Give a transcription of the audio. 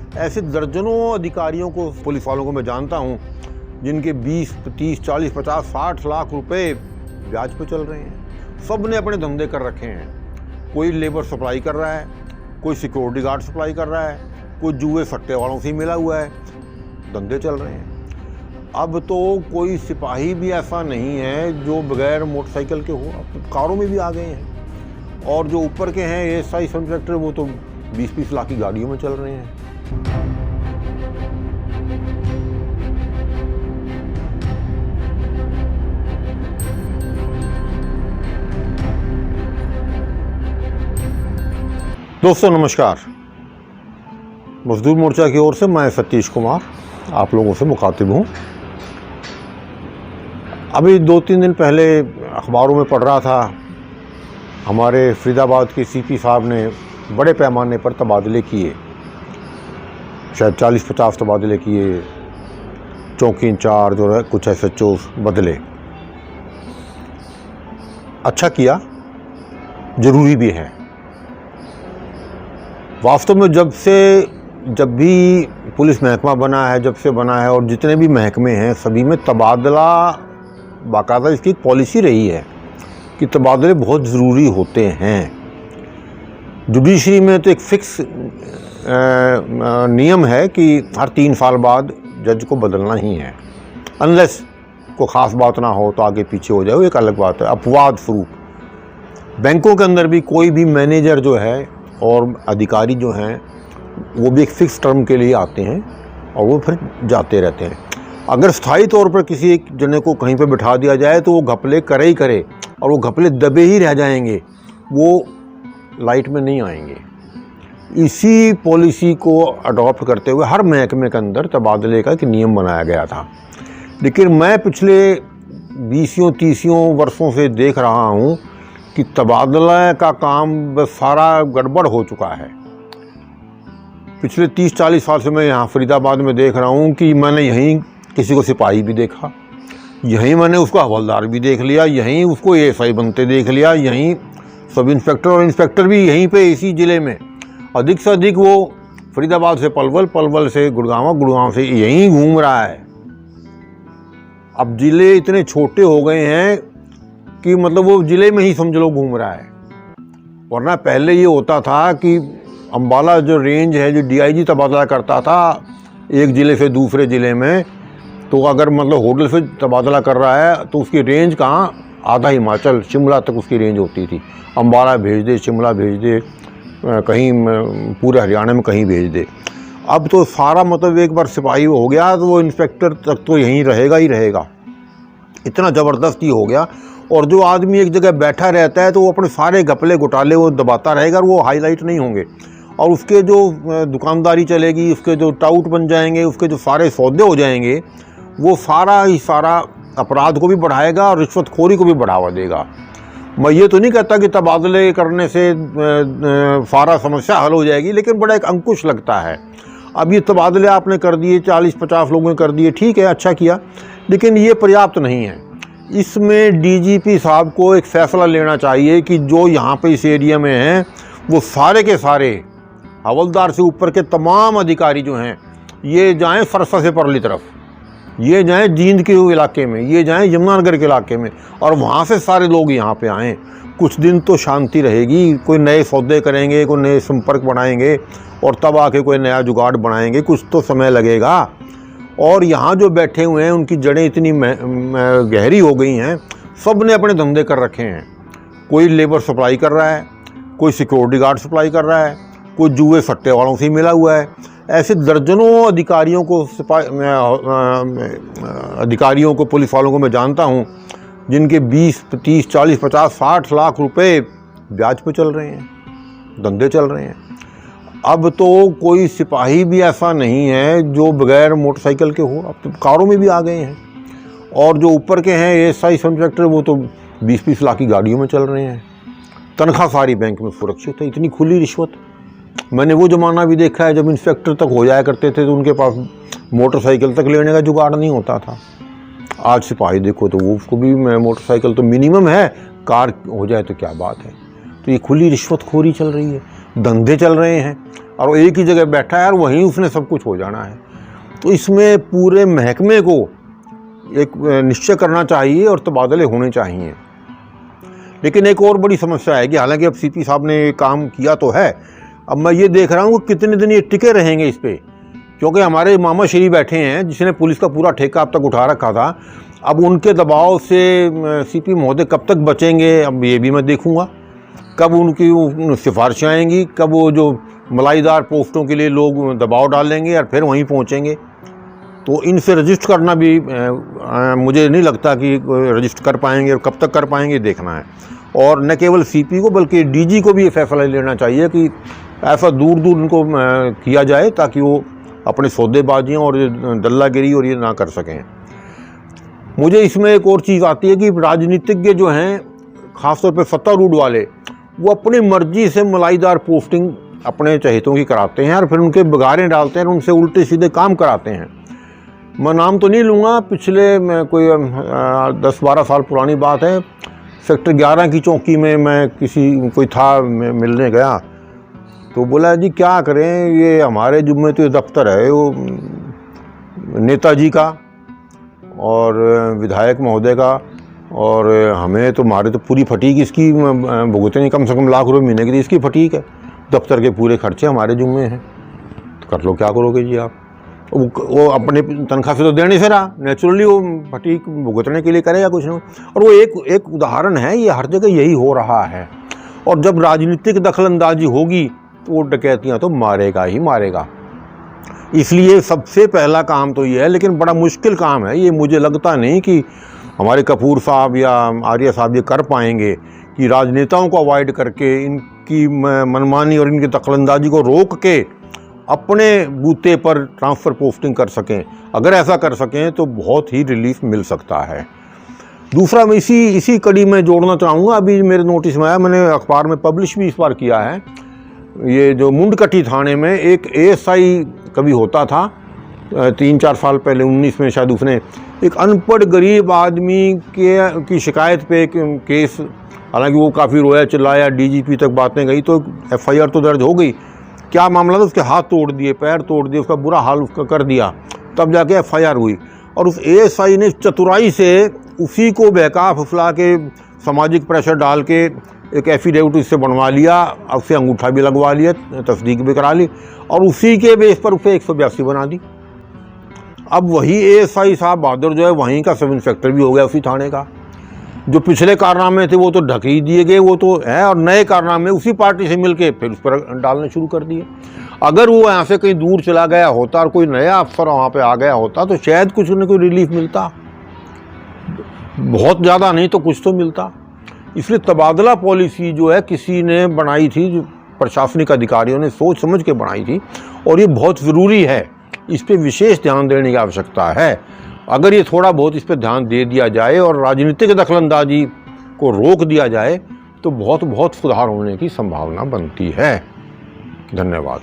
ऐसे दर्जनों अधिकारियों को, पुलिस वालों को मैं जानता हूं, जिनके 20, 30, 40, 50, 60 लाख रुपए ब्याज पे चल रहे हैं। सब ने अपने धंधे कर रखे हैं। कोई लेबर सप्लाई कर रहा है, कोई सिक्योरिटी गार्ड सप्लाई कर रहा है, कोई जुए सट्टे वालों से ही मिला हुआ है, धंधे चल रहे हैं। अब तो कोई सिपाही भी ऐसा नहीं है जो बगैर मोटरसाइकिल के हो, अब तो कारों में भी आ गए हैं। और जो ऊपर के हैं एएसआई, सब इंस्पेक्टर, वो तो 20-20 लाख की गाड़ियों में चल रहे हैं। दोस्तों नमस्कार, मजदूर मोर्चा की ओर से मैं सतीश कुमार आप लोगों से मुखातिब हूँ। अभी 2-3 दिन पहले अखबारों में पढ़ रहा था, हमारे फरीदाबाद के सीपी साहब ने बड़े पैमाने पर तबादले किए, शायद 40-50 तबादले किए, चौकी इंचार्ज और कुछ SHO बदले। अच्छा किया, ज़रूरी भी है। वास्तव में जब भी पुलिस महकमा बना है, जब से बना है, और जितने भी महकमे हैं सभी में तबादला बाकायदा इसकी एक पॉलिसी रही है कि तबादले बहुत ज़रूरी होते हैं। जुडिशरी में तो एक फिक्स नियम है कि हर 3 साल बाद जज को बदलना ही है, अनलेस कोई ख़ास बात ना हो तो आगे पीछे हो जाए, वो एक अलग बात है, अपवाद स्वरूप। बैंकों के अंदर भी कोई भी मैनेजर जो है और अधिकारी जो हैं वो भी एक फिक्स टर्म के लिए आते हैं और वो फिर जाते रहते हैं। अगर स्थायी तौर पर किसी एक जने को कहीं पे बिठा दिया जाए तो वो घपले करे ही करे, और वो घपले दबे ही रह जाएंगे, वो लाइट में नहीं आएंगे। इसी पॉलिसी को अडॉप्ट करते हुए हर महकमे के अंदर तबादले का एक नियम बनाया गया था। लेकिन मैं पिछले 20-30 वर्षों से देख रहा हूँ कि तबादला का काम सारा गड़बड़ हो चुका है। पिछले 30-40 साल से मैं यहाँ फरीदाबाद में देख रहा हूँ कि मैंने यहीं किसी को सिपाही भी देखा, यहीं मैंने उसको हवलदार भी देख लिया, यहीं उसको ASI बनते देख लिया, यहीं सब इंस्पेक्टर और इंस्पेक्टर भी यहीं पे इसी ज़िले में। अधिक से अधिक वो फरीदाबाद से पलवल, पलवल से गुड़गांव, गुड़गांव से यहीं घूम रहा है। अब ज़िले इतने छोटे हो गए हैं कि मतलब वो ज़िले में ही समझ लो घूम रहा है। वरना पहले ये होता था कि अम्बाला जो रेंज है, जो DIG तबादला करता था एक ज़िले से दूसरे ज़िले में, तो अगर मतलब होटल से तबादला कर रहा है तो उसकी रेंज कहाँ, आधा हिमाचल, शिमला तक उसकी रेंज होती थी। अम्बाला भेज दे, शिमला भेज दे, कहीं पूरे हरियाणा में कहीं भेज दे। अब तो सारा मतलब एक बार सिपाही हो गया तो वो इंस्पेक्टर तक तो यहीं रहेगा ही रहेगा, इतना ज़बरदस्त ही हो गया। और जो आदमी एक जगह बैठा रहता है तो वो अपने सारे घपले घोटाले वो दबाता रहेगा और वो हाईलाइट नहीं होंगे, और उसके जो दुकानदारी चलेगी, उसके जो टाउट बन जाएंगे, उसके जो सारे सौदे हो जाएंगे, वो सारा ही सारा अपराध को भी बढ़ाएगा और रिश्वतखोरी को भी बढ़ावा देगा। मैं ये तो नहीं कहता कि तबादले करने से सारा समस्या हल हो जाएगी, लेकिन बड़ा एक अंकुश लगता है। अब ये तबादले आपने कर दिए, 40-50 लोगों ने कर दिए, ठीक है, अच्छा किया, लेकिन ये पर्याप्त नहीं है। इसमें DGP साहब को एक फैसला लेना चाहिए कि जो यहाँ पे इस एरिया में हैं वो सारे के सारे हवलदार से ऊपर के तमाम अधिकारी जो हैं ये जाएं सरसा से परली तरफ, ये जाएं जींद के इलाके में, ये जाएं यमुनानगर के इलाके में, और वहाँ से सारे लोग यहाँ पे आएँ। कुछ दिन तो शांति रहेगी, कोई नए सौदे करेंगे, कोई नए संपर्क बनाएंगे, और तब आके कोई नया जुगाड़ बनाएंगे। कुछ तो समय लगेगा। और यहाँ जो बैठे हुए हैं उनकी जड़ें इतनी गहरी हो गई हैं, सब ने अपने धंधे कर रखे हैं। कोई लेबर सप्लाई कर रहा है, कोई सिक्योरिटी गार्ड सप्लाई कर रहा है, कोई जुए सट्टे वालों से ही मिला हुआ है। ऐसे दर्जनों अधिकारियों को पुलिस वालों को मैं जानता हूँ, जिनके 20, 30, 40, 50, 60 लाख रुपए ब्याज पे चल रहे हैं, धंधे चल रहे हैं। अब तो कोई सिपाही भी ऐसा नहीं है जो बगैर मोटरसाइकिल के हो, अब तो कारों में भी आ गए हैं। और जो ऊपर के हैं ASI, सब इंस्पेक्टर, वो तो 20-20 लाख की गाड़ियों में चल रहे हैं। तनख्वाह सारी बैंक में सुरक्षित है। इतनी खुली रिश्वत मैंने वो ज़माना भी देखा है जब इंस्पेक्टर तक हो जाया करते थे तो उनके पास मोटरसाइकिल तक लेने का जुगाड़ नहीं होता था। आज सिपाही देखो तो वो उसको भी मोटरसाइकिल तो मिनिमम है, कार हो जाए तो क्या बात है। तो ये खुली रिश्वतखोरी चल रही है, धंधे चल रहे हैं। और वो एक ही जगह बैठा है और वहीं उसने सब कुछ हो जाना है। तो इसमें पूरे महकमे को एक निश्चय करना चाहिए और तबादले होने चाहिए। लेकिन एक और बड़ी समस्या है कि हालांकि अब सीपी साहब ने काम किया तो है, अब मैं ये देख रहा हूँ कि कितने दिन ये टिके रहेंगे इस पर, क्योंकि हमारे मामा श्री बैठे हैं जिसने पुलिस का पूरा ठेका अब तक उठा रखा था। अब उनके दबाव से सीपी महोदय कब तक बचेंगे, अब ये भी मैं देखूंगा। कब उनकी सिफारिशें आएंगी, कब वो जो मलाईदार पोस्टों के लिए लोग दबाव डालेंगे और फिर वहीं पहुंचेंगे। तो इनसे रजिस्टर करना भी मुझे नहीं लगता कि रजिस्टर कर पाएंगे, और कब तक कर पाएंगे देखना है। और न केवल सीपी को बल्कि डीजी को भी ये फैसला लेना चाहिए कि ऐसा दूर दूर उनको किया जाए ताकि वो अपने सौदेबाजियाँ और दल्लागिरी और ये ना कर सकें। मुझे इसमें एक और चीज़ आती है कि राजनीतिज्ञ जो हैं, ख़ासतौर पे सत्तारूढ़ वाले, वो अपनी मर्जी से मलाईदार पोस्टिंग अपने चहेतों की कराते हैं और फिर उनके बगारें डालते हैं और उनसे उल्टे सीधे काम कराते हैं। मैं नाम तो नहीं लूँगा, पिछले कोई 10-12 साल पुरानी बात है, सेक्टर 11 की चौकी में मैं कोई था मिलने गया, तो बोला जी क्या करें, ये हमारे जुम्मे तो ये दफ्तर है वो नेताजी का और विधायक महोदय का, और हमें तो हमारे तो पूरी फटीक इसकी भुगतनी, कम से कम लाख रुपए महीने की तो इसकी फटीक है, दफ्तर के पूरे खर्चे हमारे जुम्मे हैं, तो कर लो क्या करोगे जी आप। वो अपने तनख्वाह से तो देने से रहा, नेचुरली वो फटीक भुगतने के लिए करेगा कुछ ना। और वो एक उदाहरण है, ये हर जगह यही हो रहा है। और जब राजनीतिक दखलंदाजी होगी तो वो डकैतियाँ तो मारेगा ही मारेगा। इसलिए सबसे पहला काम तो ये है, लेकिन बड़ा मुश्किल काम है ये, मुझे लगता नहीं कि हमारे कपूर साहब या आर्य साहब ये कर पाएंगे कि राजनेताओं को अवॉइड करके इनकी मनमानी और इनकी दखलंदाजी को रोक के अपने बूते पर ट्रांसफ़र पोस्टिंग कर सकें। अगर ऐसा कर सकें तो बहुत ही रिलीफ मिल सकता है। दूसरा मैं इसी कड़ी में जोड़ना चाहूँगा, अभी मेरे नोटिस में आया, मैंने अखबार में पब्लिश भी इस बार किया है, ये जो मुंडकटी थाने में एक एएसआई कभी होता था 3-4 साल पहले, 19 में शायद, उसने एक अनपढ़ गरीब आदमी की शिकायत पे केस, हालांकि वो काफ़ी रोया चिल्लाया, डीजीपी तक बातें गई, तो एफआईआर तो दर्ज हो गई। क्या मामला था, उसके हाथ तोड़ दिए, पैर तोड़ दिए, उसका बुरा हाल उसका कर दिया, तब जाके एफआईआर हुई। और उस एएसआई ने चतुराई से उसी को बहका फुसला के सामाजिक प्रेशर डाल के एक एफिडेविट उससे बनवा लिया, उससे अंगूठा भी लगवा लिया, तस्दीक भी करा ली, और उसी के बेस पर उसे 182 बना दी। अब वही एएसआई साहब बहादुर जो है वहीं का सब इंस्पेक्टर भी हो गया उसी थाने का। जो पिछले कारनामे थे वो तो ढक ही दिए गए, वो तो है, और नए कारनामे उसी पार्टी से मिलके फिर उस पर डालने शुरू कर दिए। अगर वो यहाँ से कहीं दूर चला गया होता और कोई नया अफसर वहाँ पे आ गया होता तो शायद कुछ न कोई रिलीफ मिलता, बहुत ज़्यादा नहीं तो कुछ तो मिलता। इसलिए तबादला पॉलिसी जो है किसी ने बनाई थी, जो प्रशासनिक अधिकारियों ने सोच समझ के बनाई थी, और ये बहुत ज़रूरी है, इस पर विशेष ध्यान देने की आवश्यकता है। अगर ये थोड़ा बहुत इस पर ध्यान दे दिया जाए और राजनीतिक दखलंदाजी को रोक दिया जाए तो बहुत सुधार होने की संभावना बनती है। धन्यवाद।